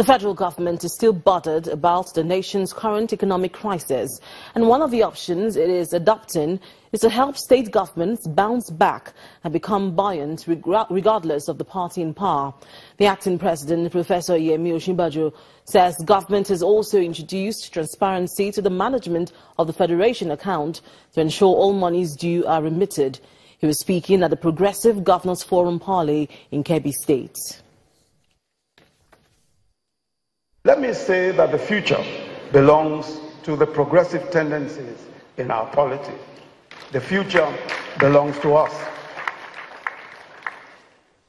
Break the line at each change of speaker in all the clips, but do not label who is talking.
The federal government is still bothered about the nation's current economic crisis, and one of the options it is adopting is to help state governments bounce back and become buoyant regardless of the party in power. The acting president, Professor Yemi Osinbajo, says government has also introduced transparency to the management of the Federation account to ensure all monies due are remitted. He was speaking at the Progressive Governors Forum Parley in Kebbi State.
Let me say that the future belongs to the progressive tendencies in our polity. The future belongs to us.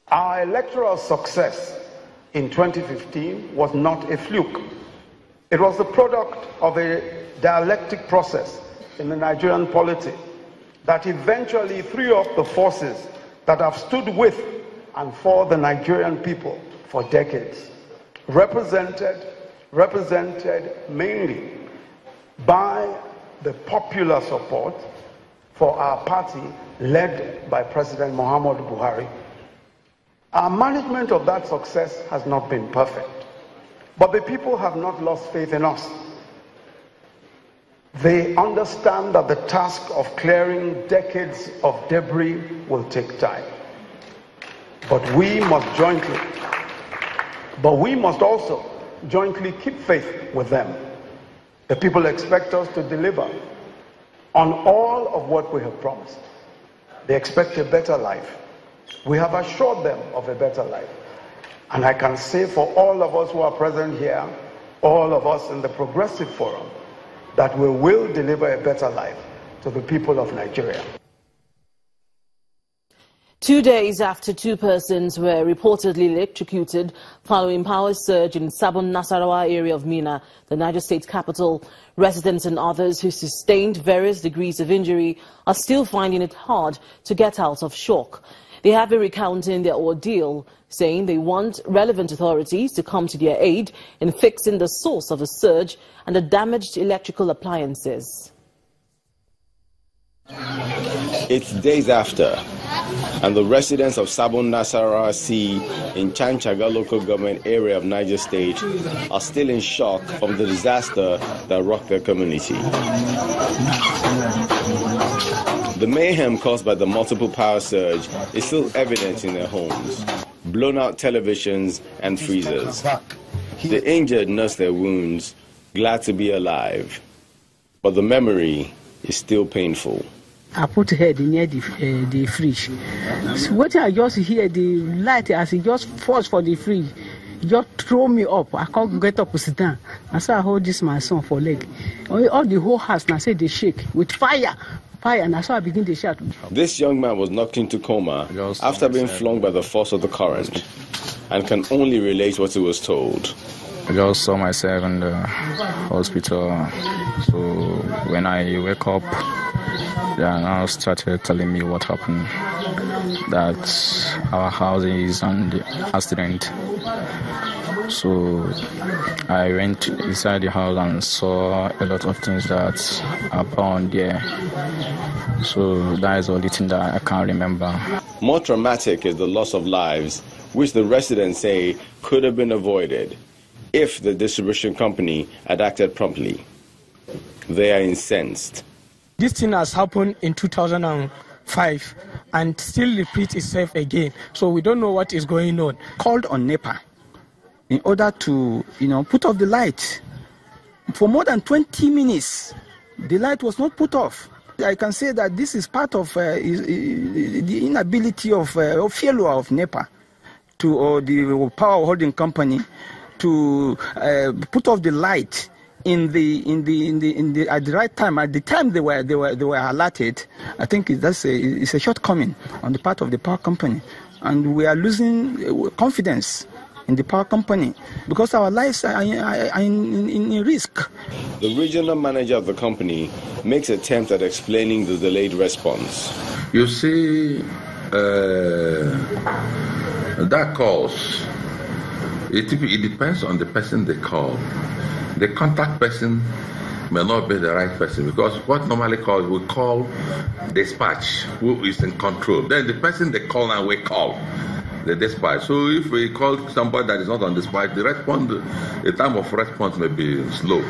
Our electoral success in 2015 was not a fluke. It was the product of a dialectic process in the Nigerian polity that eventually threw up the forces that have stood with and for the Nigerian people for decades. Represented mainly by the popular support for our party led by President Muhammadu Buhari. Our management of that success has not been perfect, but the people have not lost faith in us. They understand that the task of clearing decades of debris will take time. But we must also jointly keep faith with them. The people expect us to deliver on all of what we have promised. They expect a better life. We have assured them of a better life. And I can say for all of us who are present here, all of us in the Progressive Forum, that we will deliver a better life to the people of Nigeria.
2 days after 2 persons were reportedly electrocuted following power surge in Sabon Nasarawa area of Minna, the Niger state capital, residents and others who sustained various degrees of injury are still finding it hard to get out of shock. They have been recounting their ordeal, saying they want relevant authorities to come to their aid in fixing the source of the surge and the damaged electrical appliances.
It's days after, and the residents of Sabon Nasarawa C in Chanchaga local government area of Niger State are still in shock from the disaster that rocked their community. The mayhem caused by the multiple power surge is still evident in their homes. Blown out televisions and freezers. The injured nurse their wounds, glad to be alive. But the memory is still painful.
I put her near the fridge. So what I just hear, the light as it just falls for the fridge, just throw me up. I can't get up to sit down. And so I hold this my son for leg. All the whole house now say they shake with fire. And that's how I begin to shout.
This young man was knocked into coma after being flung by the force of the current and can only relate what he was told.
I just saw myself in the hospital. So when I wake up, they now started telling me what happened. That our house is on the accident. So I went inside the house and saw a lot of things that are burned there. So that is the only thing that I can't remember.
More traumatic is the loss of lives, which the residents say could have been avoided if the distribution company had acted promptly. They are incensed.
This thing has happened in 2005 and still repeats itself again. So we don't know what is going on.
Called on NEPA in order to, put off the light. For more than 20 minutes, the light was not put off. I can say that this is part of the inability of failure of NEPA or the power holding company to put off the light at the right time, at the time they were alerted. I think it's a shortcoming on the part of the power company, and we are losing confidence in the power company because our lives are in risk.
The regional manager of the company makes attempt at explaining the delayed response.
You see, that cause, it depends on the person they call. The contact person may not be the right person because what normally calls, we call dispatch, who is in control. Then the person they call now we call. the dispatch. So if we call somebody that is not on dispatch, the time of response may be slow.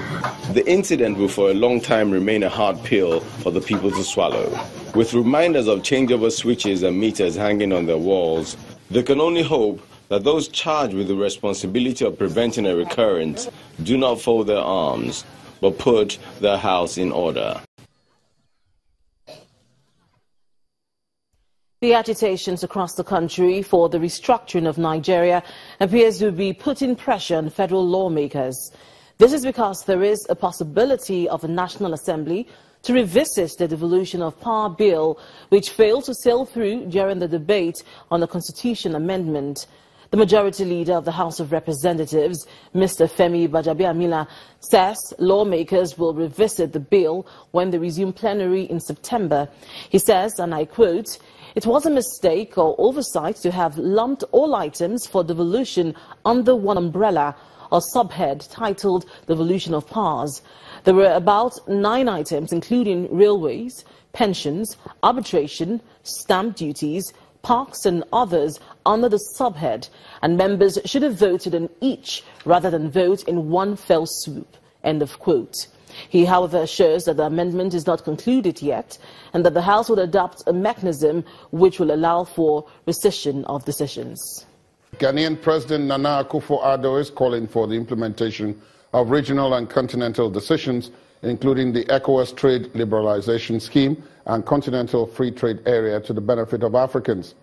The incident will for a long time remain a hard pill for the people to swallow. With reminders of changeover switches and meters hanging on their walls, they can only hope that those charged with the responsibility of preventing a recurrence do not fold their arms, but put their house in order.
The agitations across the country for the restructuring of Nigeria appears to be putting pressure on federal lawmakers. This is because there is a possibility of a National Assembly to revisit the Devolution of Power Bill, which failed to sail through during the debate on the Constitution Amendment. The Majority Leader of the House of Representatives, Mr. Femi Gbajabiamila, says lawmakers will revisit the bill when they resume plenary in September. He says, and I quote, "It was a mistake or oversight to have lumped all items for devolution under one umbrella or subhead titled Devolution of Powers. There were about 9 items, including railways, pensions, arbitration, stamp duties, parks and others under the subhead, and members should have voted on each rather than vote in one fell swoop." End of quote. He, however, assures that the amendment is not concluded yet and that the House will adopt a mechanism which will allow for rescission of decisions.
Ghanaian President Nana Akufo-Addo is calling for the implementation of regional and continental decisions, including the ECOWAS trade liberalization scheme and continental free trade area, to the benefit of Africans.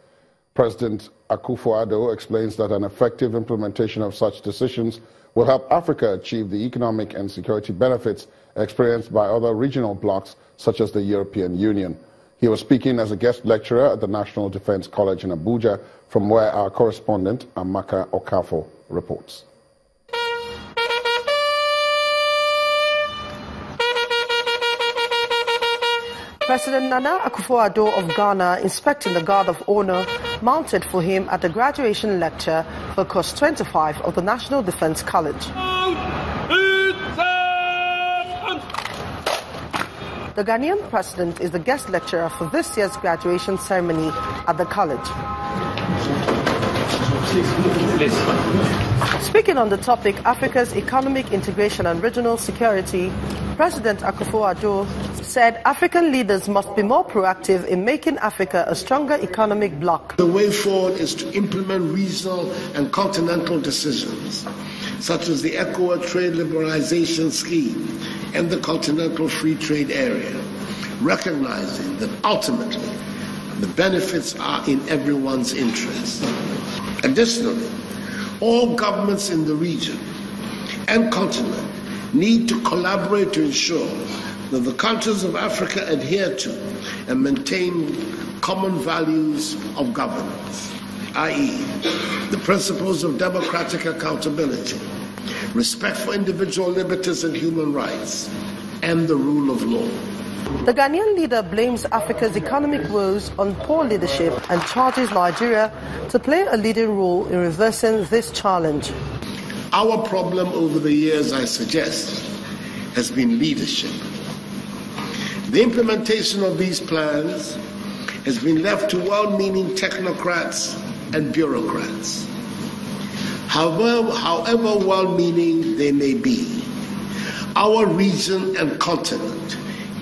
President Akufo-Addo explains that an effective implementation of such decisions will help Africa achieve the economic and security benefits experienced by other regional blocs, such as the European Union. He was speaking as a guest lecturer at the National Defense College in Abuja, from where our correspondent Amaka Okafo reports.
President Nana Akufo-Addo of Ghana inspecting the Guard of Honor mounted for him at the graduation lecture for course 25 of the National Defense College. The Ghanaian president is the guest lecturer for this year's graduation ceremony at the college. Speaking on the topic Africa's economic integration and regional security, President Akufo-Addo said African leaders must be more proactive in making Africa a stronger economic bloc.
The way forward is to implement regional and continental decisions, such as the ECOWAS trade liberalization scheme and the continental free trade area, recognizing that ultimately the benefits are in everyone's interest. Additionally, all governments in the region and continent need to collaborate to ensure that the countries of Africa adhere to and maintain common values of governance, i.e., the principles of democratic accountability, respect for individual liberties and human rights, and the rule of law.
The Ghanaian leader blames Africa's economic woes on poor leadership and charges Nigeria to play a leading role in reversing this challenge.
Our problem over the years, I suggest, has been leadership. The implementation of these plans has been left to well-meaning technocrats and bureaucrats. However well-meaning they may be, our region and continent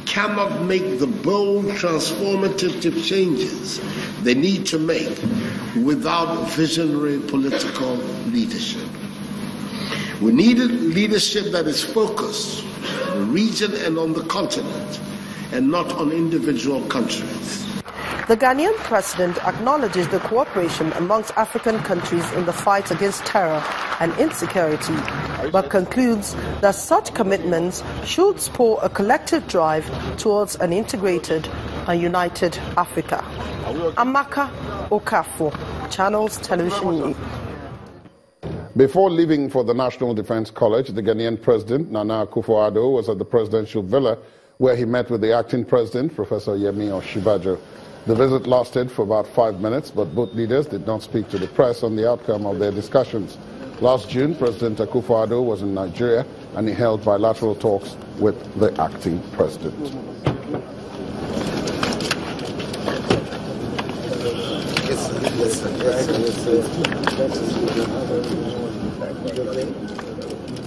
cannot make the bold, transformative changes they need to make without visionary political leadership. We need leadership that is focused on the region and on the continent, and not on individual countries.
The Ghanaian president acknowledges the cooperation amongst African countries in the fight against terror and insecurity, but concludes that such commitments should spur a collective drive towards an integrated and united Africa. Amaka Okafo, Channels Television.
Before leaving for the National Defense College, the Ghanaian president, Nana Akufo-Addo, was at the presidential villa where he met with the acting president, Professor Yemi Osinbajo. The visit lasted for about 5 minutes, but both leaders did not speak to the press on the outcome of their discussions. Last June, President Akufo-Addo was in Nigeria and he held bilateral talks with the acting president.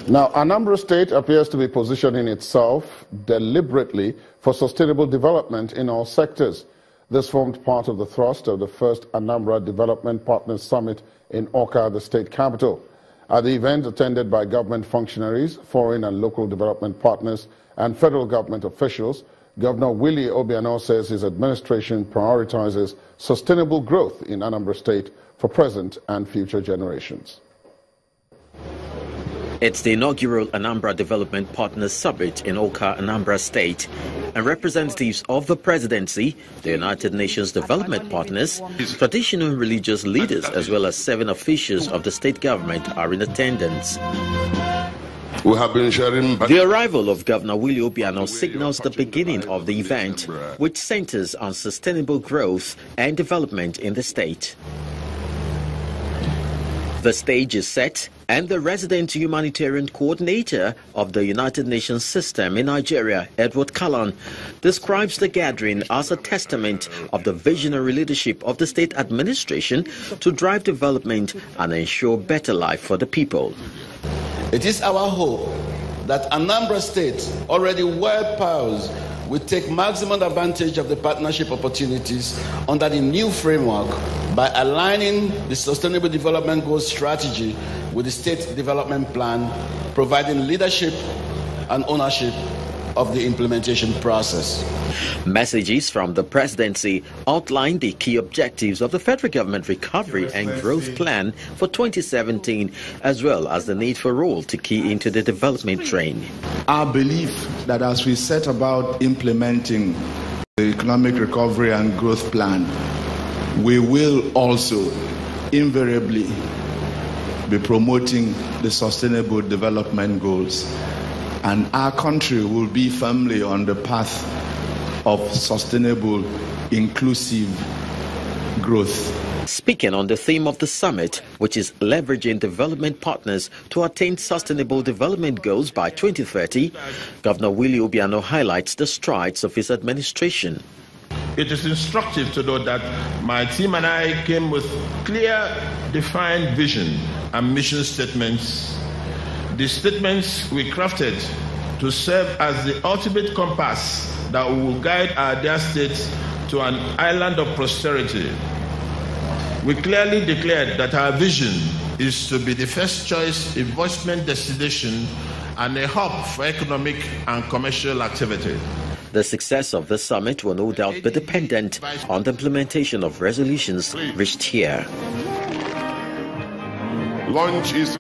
Now, Anambra State appears to be positioning itself deliberately for sustainable development in all sectors. This formed part of the thrust of the first Anambra Development Partners Summit in Awka, the state capital. At the event, attended by government functionaries, foreign and local development partners, and federal government officials, Governor Willie Obiano says his administration prioritizes sustainable growth in Anambra State for present and future generations.
It's the inaugural Anambra Development Partners Summit in Awka, Anambra State, and representatives of the presidency, the United Nations Development Partners, traditional and religious leaders, as well as 7 officials of the state government are in attendance.
We have been sharing.
The arrival of Governor Willie Obiano signals the beginning of the event, which centers on sustainable growth and development in the state. The stage is set, and the resident humanitarian coordinator of the United Nations system in Nigeria, Edward Callan, describes the gathering as a testament of the visionary leadership of the state administration to drive development and ensure better life for the people.
It is our hope that Anambra State, already well poised, will take maximum advantage of the partnership opportunities under the new framework by aligning the Sustainable Development Goals strategy with the State Development Plan, providing leadership and ownership of the implementation process.
Messages from the presidency outlined the key objectives of the federal government recovery and growth plan for 2017, as well as the need for all to key into the development train.
Our belief that as we set about implementing the economic recovery and growth plan, we will also invariably be promoting the sustainable development goals, and our country will be firmly on the path of sustainable, inclusive growth.
Speaking on the theme of the summit, which is leveraging development partners to attain sustainable development goals by 2030, Governor Willie Obiano highlights the strides of his administration.
It is instructive to know that my team and I came with clear, defined vision and mission statements. The statements we crafted to serve as the ultimate compass that will guide our dear states to an island of prosperity. We clearly declared that our vision is to be the first choice investment destination and a hub for economic and commercial activity.
The success of the summit will no doubt be dependent on the implementation of resolutions reached here.
Launch is